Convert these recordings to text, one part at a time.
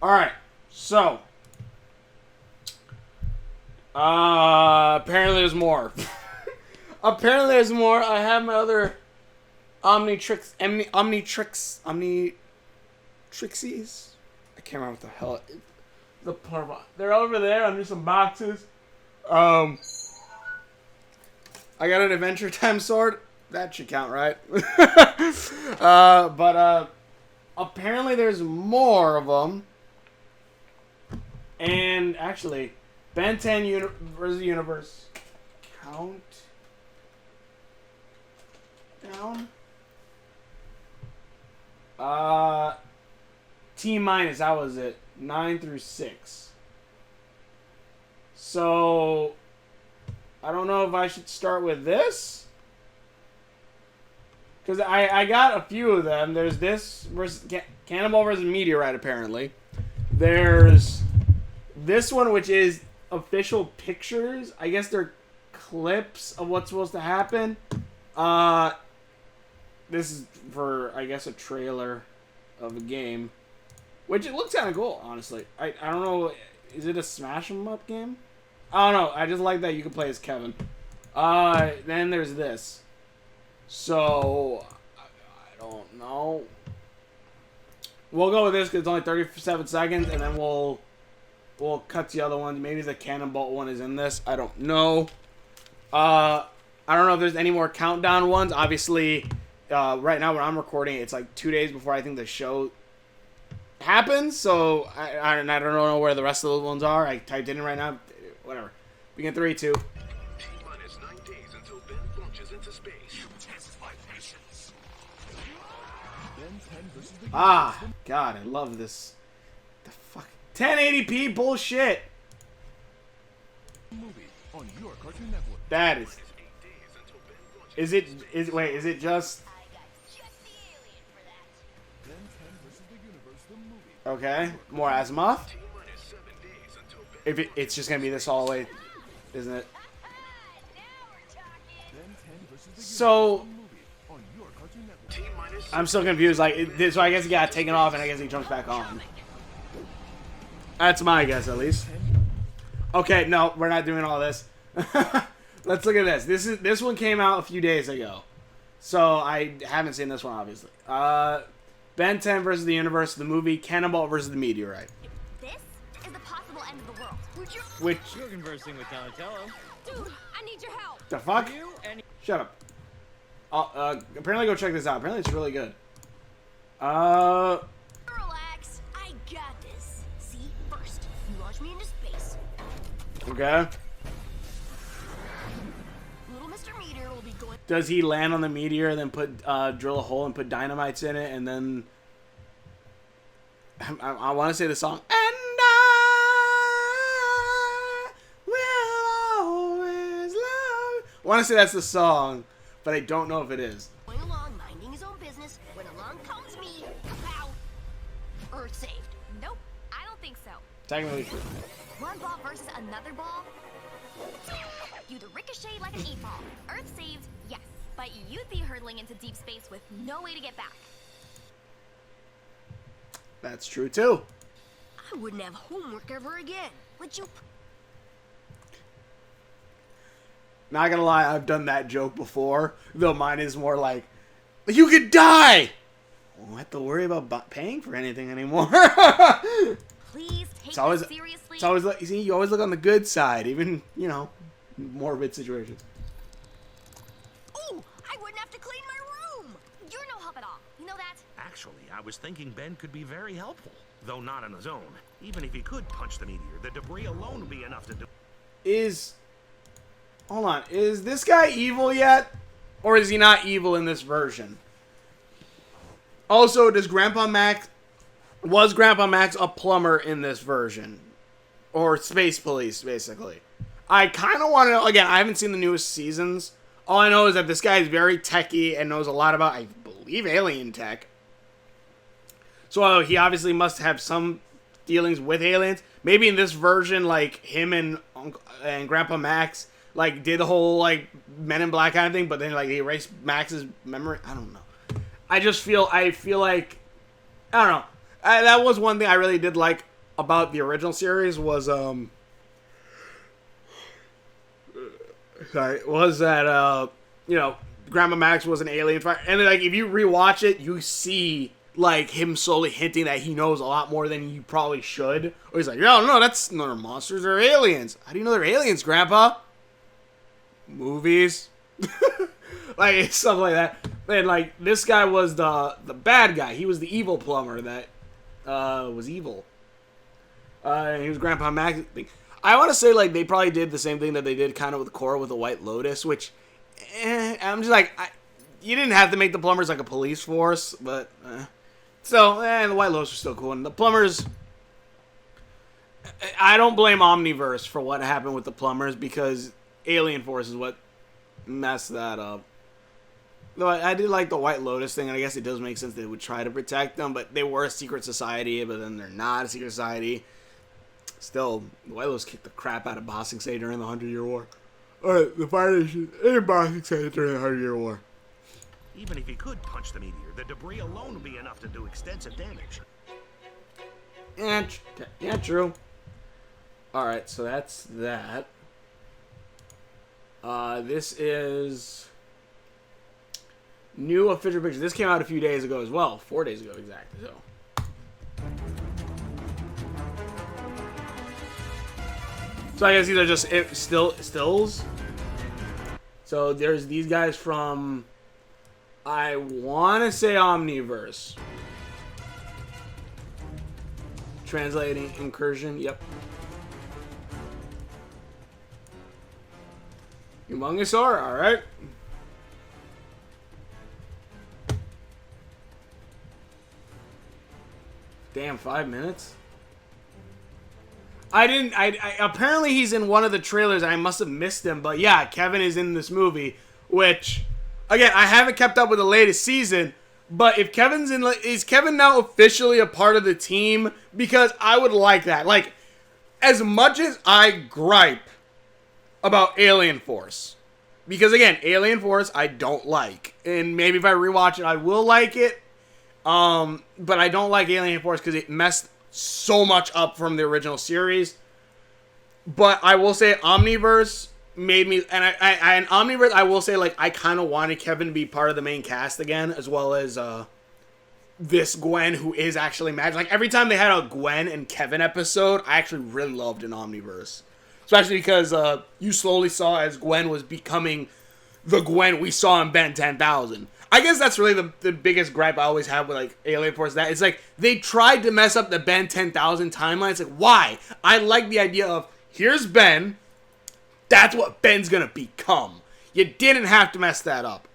Alright, so. Apparently there's more. Apparently there's more. I have my other Omnitrixies. I can't remember what the hell. They're over there under some boxes. I got an Adventure Time sword. That should count, right? But apparently there's more of them. And actually, Ben10 versus the Universe. Count down. T minus, that was it. 9 through 6. So, I don't know if I should start with this. Because I got a few of them. There's this versus Cannonball versus Meteorite, apparently. There's this one, which is official pictures. I guess they're clips of what's supposed to happen. This is for, I guess, a trailer of a game. Which it looks kind of cool, honestly. I don't know. Is it a smash 'em up game? I don't know. I just like that you can play as Kevin. Then there's this. So, I don't know. We'll go with this because it's only 37 seconds, and then we'll cut the other ones. Maybe the Cannonball one is in this. I don't know. I don't know if there's any more countdown ones. Obviously, right now when I'm recording, it's like 2 days before I think the show happens. So I don't know where the rest of those ones are. I typed it in right now. Whatever. Begin 3, 2. T-minus 9 days until Ben launches into space. Ah, God, I love this. The fuck, 1080p bullshit. That is. Is it just? Okay, more Azimuth. If it's just gonna be this all the way, isn't it? So I'm still confused. Like, so I guess he got taken off, and I guess he jumps back on. That's my guess, at least. Okay, no, we're not doing all this. Let's look at this. This one came out a few days ago, so I haven't seen this one, obviously. Ben10 versus the Universe, the movie Cannonball versus the Meteorite. This is the possible end of the world. Which you're conversing with Donatello. Dude, I need your help. The fuck? Shut up. Apparently go check this out. Apparently it's really good. Relax. I got this. See, first, you launch me into space. Okay. Little Mr. Meteor will be going... Does he land on the meteor and then put drill a hole and put dynamites in it, and then I want to say the song, and I will always love. I want to say that's the song, but I don't know if it is. Going along, minding his own business, when along comes me. Pow! Earth saved. Nope, I don't think so. Technically true. One ball versus another ball. You the ricochet like an 8-ball. Earth saved, yes, but you'd be hurtling into deep space with no way to get back. That's true too. I wouldn't have homework ever again. Would you? Not gonna lie, I've done that joke before, though mine is more like, you could die! I don't have to worry about paying for anything anymore. Please take It's always, this seriously. it's always like, you see, you always look on the good side, even, you know, morbid situations. Ooh, I wouldn't have to clean my room. You're no help at all. You know that? Actually, I was thinking Ben could be very helpful, though not on his own. Even if he could punch the meteor, the debris alone would be enough to do. Hold on, is this guy evil yet? Or is he not evil in this version? Also, was Grandpa Max a plumber in this version? Or space police, basically? I kind of want to know. Again, I haven't seen the newest seasons. All I know is that this guy is very techy and knows a lot about, I believe, alien tech. So he obviously must have some dealings with aliens. Maybe in this version, like, him and Grandpa Max, like, did the whole, like, Men in Black kind of thing, but then, like, they erased Max's memory. I don't know. I feel like, I don't know. That was one thing I really did like about the original series was that you know, Grandma Max was an alien fighter, and then, like, if you rewatch it, you see like him slowly hinting that he knows a lot more than you probably should. Or he's like, no, that's not monsters, they're aliens. How do you know they're aliens, Grandpa? Movies. Like, stuff like that. And, like, this guy was the bad guy. He was the evil plumber that was evil. He was Grandpa Max. I want to say, like, they probably did the same thing that they did kind of with Korra with the White Lotus, which, I'm just like, you didn't have to make the plumbers like a police force, but, so, the White Lotus was still cool. And the plumbers, I don't blame Omniverse for what happened with the plumbers, because Alien Force is what messed that up. Though I did like the White Lotus thing, and I guess it does make sense they would try to protect them, but they were a secret society, but then they're not a secret society. Still, the White Lotus kicked the crap out of Bossing Say during the 100-Year War. Alright, the Fire Nation and Bossing Say during the 100-Year War. Even if he could punch the meteor, the debris alone would be enough to do extensive damage. Yeah, true. Alright, so that's that. This is new official picture. This came out a few days ago as well. 4 days ago, exactly. So I guess these are just stills. So there's these guys from, I want to say, Omniverse. Translating Incursion, yep. Humongosaur, alright. Damn, 5 minutes? I apparently he's in one of the trailers. I must have missed him, but yeah, Kevin is in this movie, which, again, I haven't kept up with the latest season, but if Kevin's in, is Kevin now officially a part of the team? Because I would like that. Like, as much as I gripe about Alien Force, because again, Alien Force I don't like, and maybe if I rewatch it, I will like it, but I don't like Alien Force because it messed so much up from the original series. But I will say Omniverse made me, and Omniverse, I will say, like, I kind of wanted Kevin to be part of the main cast again, as well as this Gwen, who is actually magic. Like, every time they had a Gwen and Kevin episode, I actually really loved an Omniverse, especially because you slowly saw as Gwen was becoming the Gwen we saw in Ben 10,000. I guess that's really the biggest gripe I always have with, like, Alien Force. That it's like they tried to mess up the Ben 10,000 timeline. It's like, why? I like the idea of, here's Ben, that's what Ben's gonna become. You didn't have to mess that up.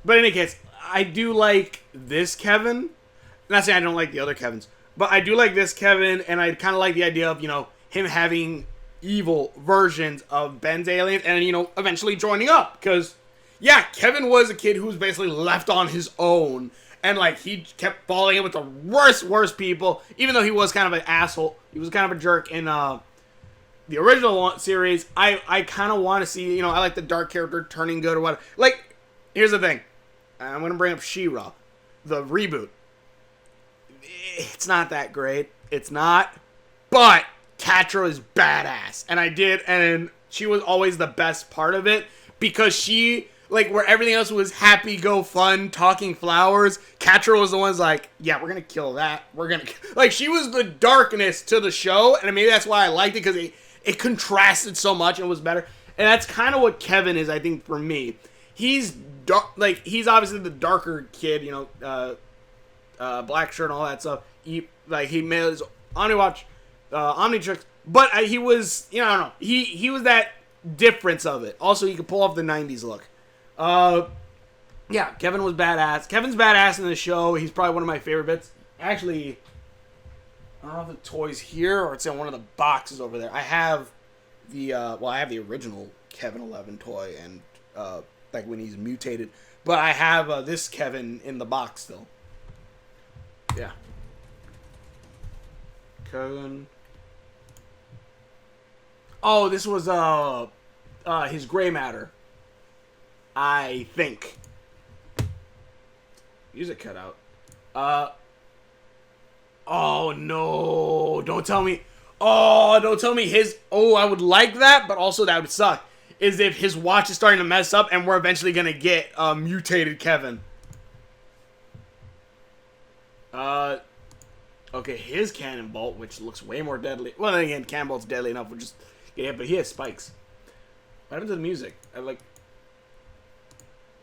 But in any case, I do like this Kevin. I'm not saying I don't like the other Kevins, but I do like this Kevin, and I kind of like the idea of, you know, him having evil versions of Ben's aliens, and, you know, eventually joining up, because yeah, Kevin was a kid who was basically left on his own, and, like, he kept falling in with the worst people, even though he was kind of an asshole. He was kind of a jerk in the original series. I kind of want to see, you know, I like the dark character turning good or whatever. Like, here's the thing. I'm going to bring up She-Ra, the reboot. It's not that great. It's not. But Catra is badass. And she was always the best part of it, because she, like, where everything else was happy, go fun, talking flowers, Catra was the one's like, yeah, we're going to kill that. Like, she was the darkness to the show, and maybe that's why I liked it, because it contrasted so much and was better. And that's kind of what Kevin is, I think, for me. He's dark, like, he's obviously the darker kid, you know, black shirt and all that stuff. He made his Omnitrix, but he was, you know, I don't know. He was that difference of it. Also, he could pull off the 90s look. Yeah, Kevin was badass. Kevin's badass in the show. He's probably one of my favorite bits. Actually, I don't know if the toy's here or it's in one of the boxes over there. I have I have the original Kevin 11 toy, and like when he's mutated. But I have this Kevin in the box still. Yeah. Kevin. Oh, this was his gray matter, I think. Music cut out. Oh no! Don't tell me. Oh, don't tell me his. Oh, I would like that, but also that would suck. Is if his watch is starting to mess up and we're eventually gonna get mutated Kevin. Okay, his cannon bolt, which looks way more deadly. Well, then again, cannon bolt's deadly enough. We'll just get hit, but he has spikes. What happened to the music? I like.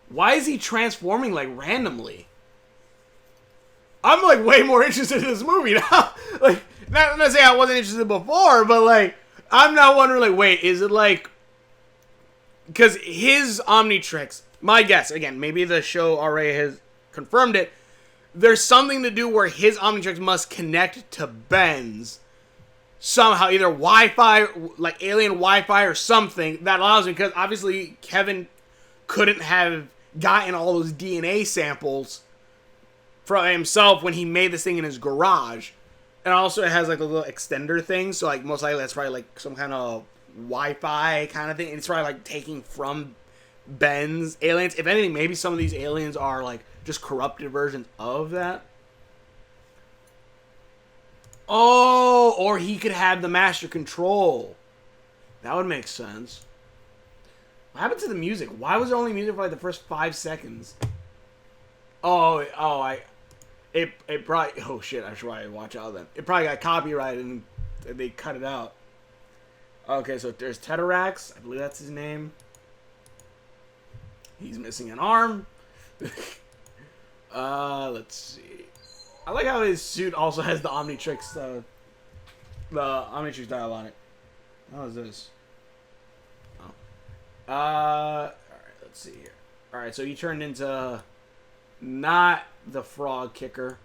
Why is he transforming like randomly? I'm like way more interested in this movie now. Like, not to say I wasn't interested before, but like, I'm now wondering, like, wait, is it like, because his Omnitrix, my guess, again, maybe the show already has confirmed it, there's something to do where his Omnitrix must connect to Ben's somehow, either Wi-Fi, like alien Wi-Fi or something that allows him, because obviously Kevin couldn't have gotten all those DNA samples from himself when he made this thing in his garage. And also it has like a little extender thing, so like most likely that's probably like some kind of Wi-Fi kind of thing. And it's probably like taking from Ben's aliens. If anything, maybe some of these aliens are like just corrupted versions of that. Oh, or he could have the master control. That would make sense. What happened to the music? Why was there only music for like the first 5 seconds? It probably, oh shit, I should probably watch out then. It probably got copyrighted and they cut it out. Okay, so there's Tederax. I believe that's his name. He's missing an arm. Let's see. I like how his suit also has the Omnitrix, the Omnitrix dial on it. How is this? Oh. Alright, let's see here. Alright, so he turned into not the frog kicker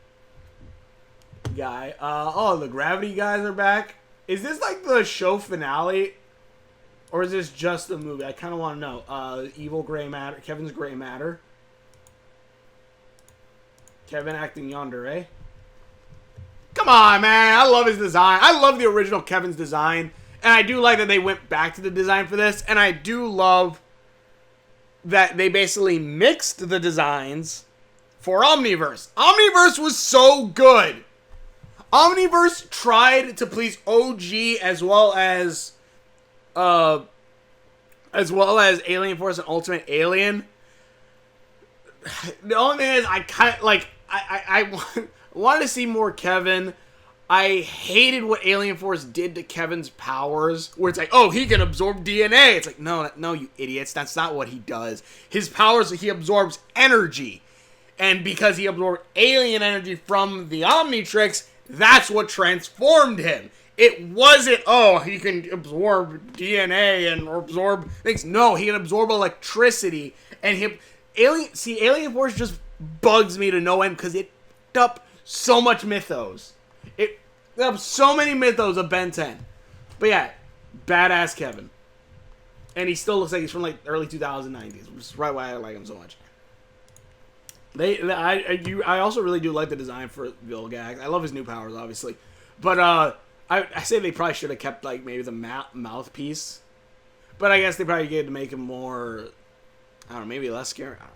guy. Oh, the gravity guys are back. Is this like the show finale? Or is this just the movie? I kind of want to know. Evil Gray Matter. Kevin's Gray Matter. Kevin acting yonder, eh? Come on, man. I love his design. I love the original Kevin's design. And I do like that they went back to the design for this. And I do love that they basically mixed the designs for Omniverse. Omniverse was so good. Omniverse tried to please OG as well as Alien Force and Ultimate Alien. The only thing is, I kind of like I wanted to see more Kevin. I hated what Alien Force did to Kevin's powers, where it's like, oh, he can absorb DNA. It's like, no, you idiots. That's not what he does. His powers, he absorbs energy. And because he absorbed alien energy from the Omnitrix, that's what transformed him. It wasn't, oh, he can absorb DNA and absorb things. No, he can absorb electricity. And Alien Force just bugs me to no end because it picked up so much mythos. It picked up so many mythos of Ben10. But yeah, badass Kevin. And he still looks like he's from like early 2090s, which is right why I like him so much. I also really do like the design for Vilgax. I love his new powers, obviously. But I say they probably should have kept like maybe the mouthpiece. But I guess they probably get to make him more, I don't know, maybe less scary. I don't know.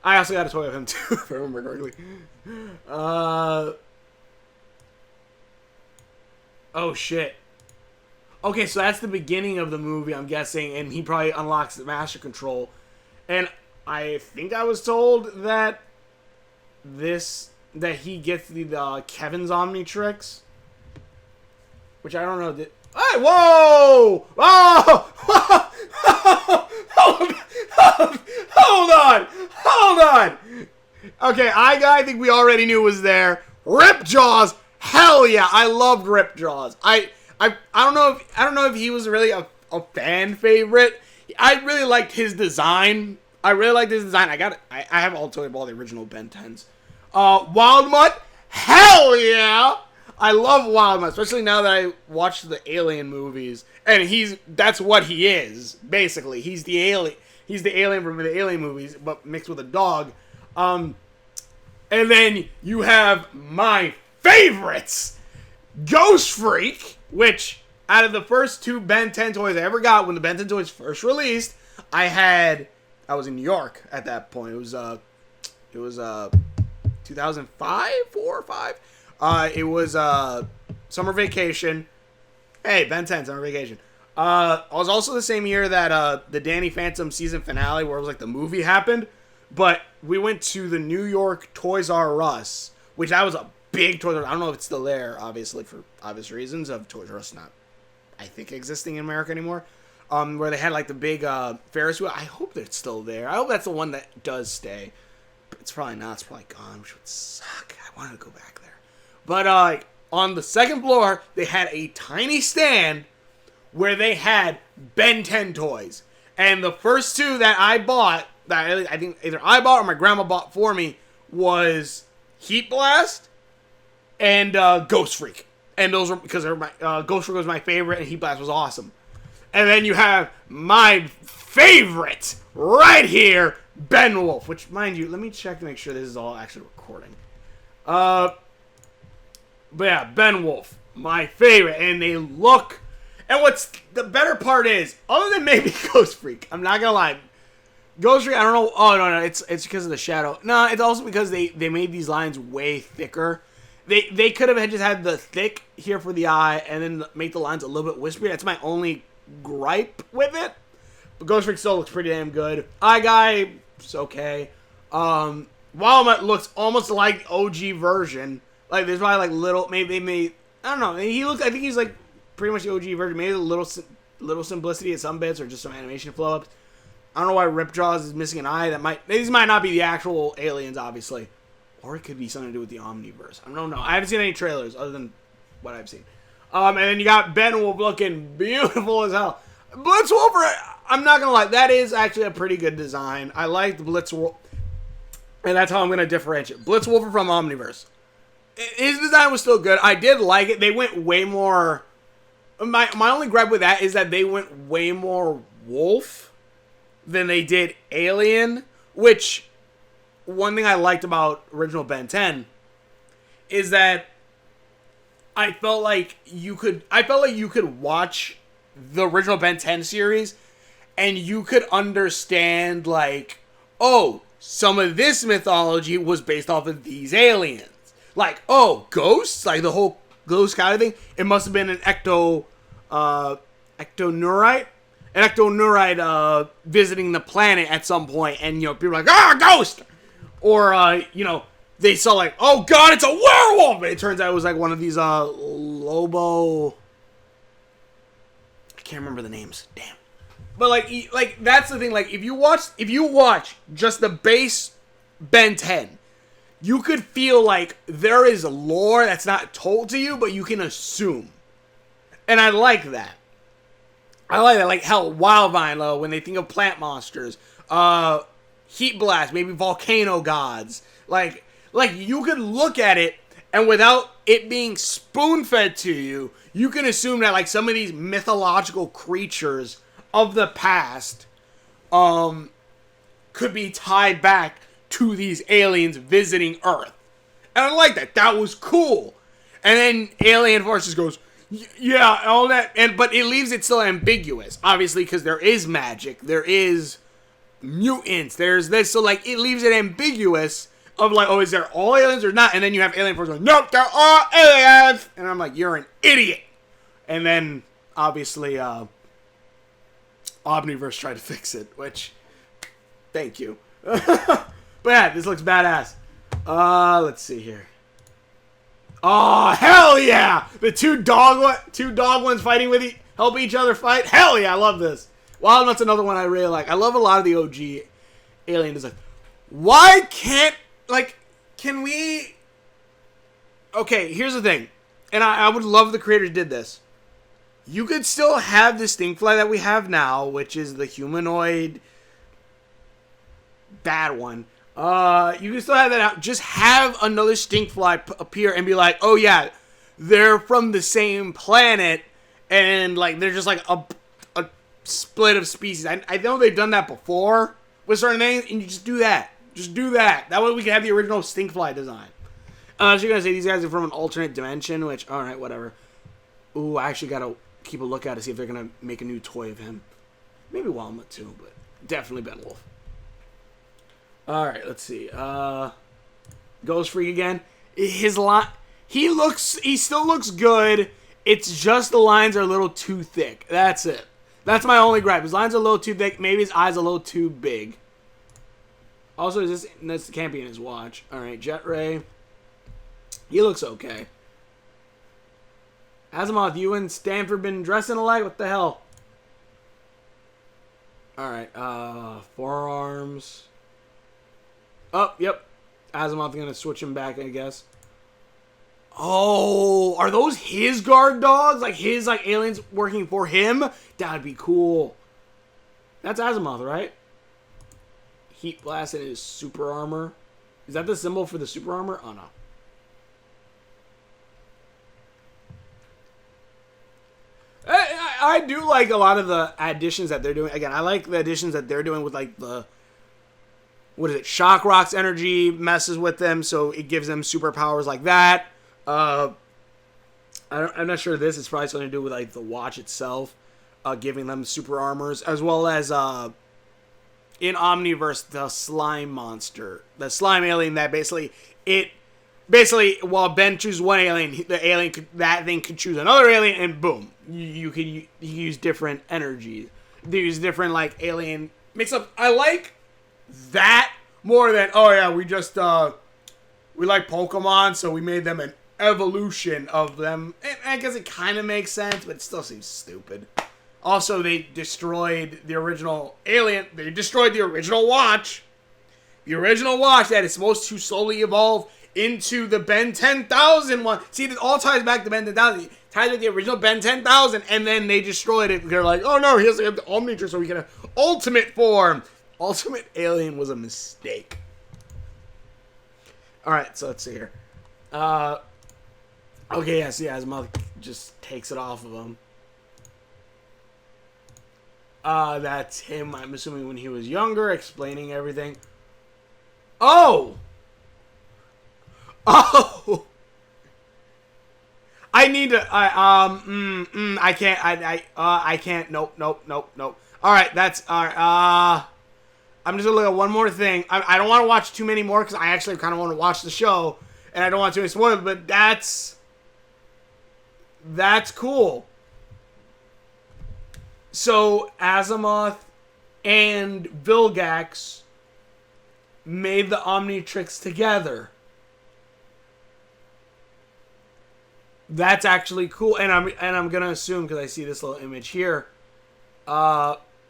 I also got a toy of him too, if I remember correctly. Oh shit. Okay, so that's the beginning of the movie, I'm guessing, and he probably unlocks the Master Control. And I think I was told that he gets the Kevin's Omnitrix, which I don't know. Hey, whoa! Whoa! Hold on! Okay, I think we already knew was there. Ripjaws, hell yeah! I loved Ripjaws. I don't know if he was really a fan favorite. I really liked his design. I have all toy of all the original Ben10s. Wild Mutt, hell yeah! I love Wild Mutt, especially now that I watched the Alien movies, and that's what he is basically. He's the alien. He's the alien from the Alien movies, but mixed with a dog. And then you have my favorites, Ghost Freak, which out of the first two Ben 10 toys I ever got when the Ben 10 toys first released, I was in New York at that point. It was 2005, 4 or 5. It was summer vacation. Hey, Ben 10 summer vacation. It was also the same year that the Danny Phantom season finale, where it was like the movie happened. But we went to the New York Toys R Us, which that was a big Toys R Us. I don't know if it's still there, obviously, for obvious reasons of Toys R Us not, I think, existing in America anymore. Where they had like the big Ferris wheel. I hope that it's still there. I hope that's the one that does stay. But it's probably not. It's probably gone, which would suck. I wanted to go back there. But on the second floor, they had a tiny stand where they had Ben 10 toys. And the first two that I bought, that I think either I bought or my grandma bought for me, was Heat Blast and Ghost Freak. And those were because Ghost Freak was my favorite and Heat Blast was awesome. And then you have my favorite right here, Ben Wolf. Which, mind you, let me check to make sure this is all actually recording. But yeah, Ben Wolf, my favorite. And they look... And what's the better part is, other than maybe Ghost Freak, I'm not going to lie. Ghost Freak, I don't know. Oh, no, it's because of the shadow. No, it's also because they made these lines way thicker. They could have just had the thick here for the eye and then make the lines a little bit wispy. That's my only gripe with it. But Ghost Freak still looks pretty damn good. Eye Guy, it's okay. Wildmutt looks almost like the OG version. Like, there's probably like little, maybe, I don't know. I think he's like pretty much the OG version. Maybe a little simplicity at some bits or just some animation flow ups. I don't know why Ripjaws is missing an eye. These might not be the actual aliens, obviously. Or it could be something to do with the Omniverse. I don't know. I haven't seen any trailers other than what I've seen. And then you got Ben Wolf looking beautiful as hell. Blitzwolfer, I'm not going to lie, that is actually a pretty good design. I like the Blitzwolfer. And that's how I'm going to differentiate. Blitzwolfer from Omniverse. His design was still good. I did like it. They went way more... My only gripe with that is that they went way more wolf than they did alien. Which, one thing I liked about original Ben 10 is that I felt like you could watch the original Ben 10 series and you could understand, like, oh, some of this mythology was based off of these aliens. Like, oh, ghosts? Like, the whole ghost kind of thing? It must have been an ectoneurite? An ectoneurite visiting the planet at some point, and, you know, people are like, ghost! Or, they saw, like, oh, God, it's a werewolf! It turns out it was, like, one of these, Lobo... I can't remember the names. Damn. But, like, that's the thing. Like, if you watch just the base Ben 10, you could feel like there is lore that's not told to you, but you can assume. And I like that. I like that. Like, hell, Wildvine, when they think of plant monsters. Heat Blast, maybe volcano gods. Like you could look at it, and without it being spoon-fed to you, you can assume that, like, some of these mythological creatures of the past could be tied back to these aliens visiting Earth. And I like that. That was cool. And then Alien Forces goes, yeah, all that. But it leaves it still ambiguous, obviously, because there is magic. There is mutants. There's this. So, like, it leaves it ambiguous of, like, oh, is there all aliens or not? And then you have Alien Forces going, nope, they're all aliens. And I'm like, you're an idiot. And then, obviously, Omniverse tried to fix it, which, thank you. But yeah, this looks badass. Let's see here. Oh, hell yeah! The two dog ones fighting with help each other fight. Hell yeah, I love this. Wildmutt's another one I really like. I love a lot of the OG alien design. Why can't, like, can we... Okay, here's the thing. And I would love the creators did this. You could still have the Stinkfly that we have now, which is the humanoid bad one. You can still have that out. Just have another Stinkfly appear and be like, oh yeah, they're from the same planet, and, like, they're just like a split of species. I know they've done that before with certain things, and you just do that. Just do that. That way we can have the original Stinkfly design. Unless you're gonna say these guys are from an alternate dimension, which, alright, whatever. Ooh, I actually gotta keep a lookout to see if they're gonna make a new toy of him. Maybe Wildmutt too, but definitely Ben Wolf. Alright, let's see. Ghost Freak again. He still looks good. It's just the lines are a little too thick. That's it. That's my only gripe. His lines are a little too thick. Maybe his eyes are a little too big. Also, this can't be in his watch. All right, Jet Ray. He looks okay. Azimuth, you and Stanford been dressing alike? What the hell? All right, forearms. Oh, yep. Azimuth gonna switch him back, I guess. Oh, are those his guard dogs? Like his aliens working for him? That'd be cool. That's Azimuth, right? Heat blast in his super armor. Is that the symbol for the super armor? Oh no. I do like a lot of the additions that they're doing. Again, I like the additions that they're doing with like the, what is it? Shock Rock's energy messes with them, so it gives them superpowers like that. I'm not sure this is probably something to do with like the watch itself, giving them super armors, as well as in Omniverse the slime monster, the slime alien that basically while Ben chooses one alien, that thing could choose another alien, and boom, you could use different energies. They use different like alien mix up. I like that more than we like Pokemon, so we made them an evolution of them. And I guess it kind of makes sense, but it still seems stupid. Also, they destroyed the original alien. They destroyed the original watch. The original watch that is supposed to slowly evolve into the Ben 10,000 one. See, it all ties back to Ben 10,000. It ties with the original Ben 10,000, and then they destroyed it. They're like, oh no, he has to have the Omnitrix so he can have ultimate form. Ultimate Alien was a mistake. Alright, so let's see here. Okay, yeah, see, Azimuth just takes it off of him. That's him, I'm assuming, when he was younger, explaining everything. Oh! Oh! I need to, I can't, I can't, nope. Alright, that's, alright, I'm just gonna look at one more thing. I don't want to watch too many more, because I actually kind of want to watch the show, and I don't want to spoil it, but that's cool. So, Azimuth and Vilgax made the Omnitrix together. That's actually cool, and I'm gonna assume, because I see this little image here,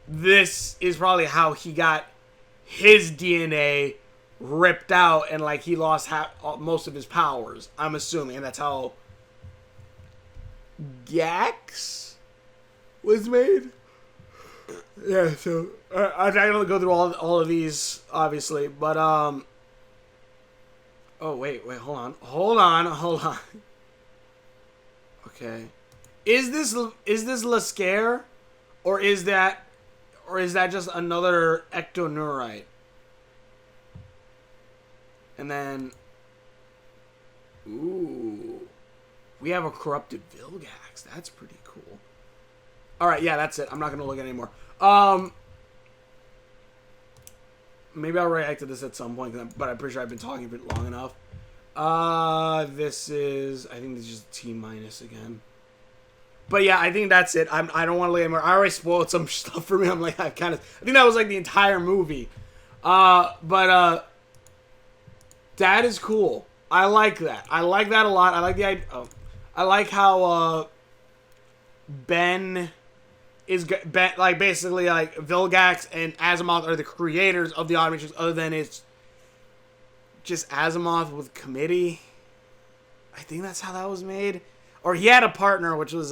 this is probably how he got his DNA ripped out, and like he lost most of his powers. I'm assuming, and that's how Gax was made. Yeah, so I'm not gonna go through all of these, obviously, but oh wait, hold on. Okay, is this Lascare, or is that just another ectoneurite? And then, ooh, we have a corrupted Vilgax. That's pretty cool. All right, yeah, that's it. I'm not gonna look at it anymore. Maybe I'll react to this at some point, but I'm pretty sure I've been talking for long enough. This is, I think this is just T- again. But yeah, I think that's it. I don't want to look anymore. I already spoiled some stuff for me. I'm like, I think that was like the entire movie. But that is cool. I like that. I like that a lot. I like the idea. I like how Ben is like basically like Vilgax and Azimuth are the creators of the Omnitrix, other than it's just Azimuth with Committee. I think that's how that was made. Or he had a partner, which was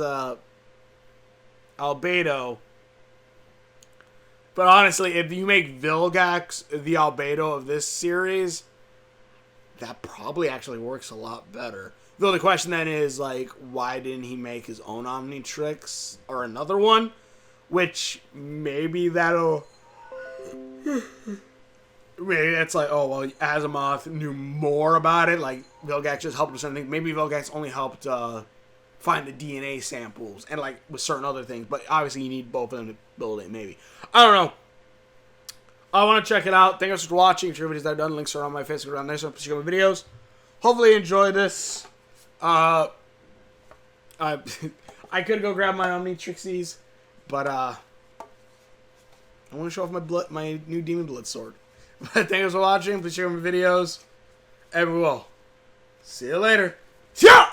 Albedo. But honestly, if you make Vilgax the Albedo of this series, that probably actually works a lot better. Though the question then is, like, why didn't he make his own Omnitrix or another one? Which maybe that'll... Maybe that's like, oh, well, Azimuth knew more about it. Like, Vilgax just helped with something. Maybe Vilgax only helped find the DNA samples and, like, with certain other things. But obviously you need both of them to build it, maybe. I don't know. I want to check it out. Thank you for watching. If your videos that are done, links are on my Facebook around there. So check out my videos. Hopefully you enjoyed this. I I could go grab my Omnitrixies, but I want to show off my new Demon Blitz sword. But thanks for watching. Please share my videos, and we will see you later. Yeah.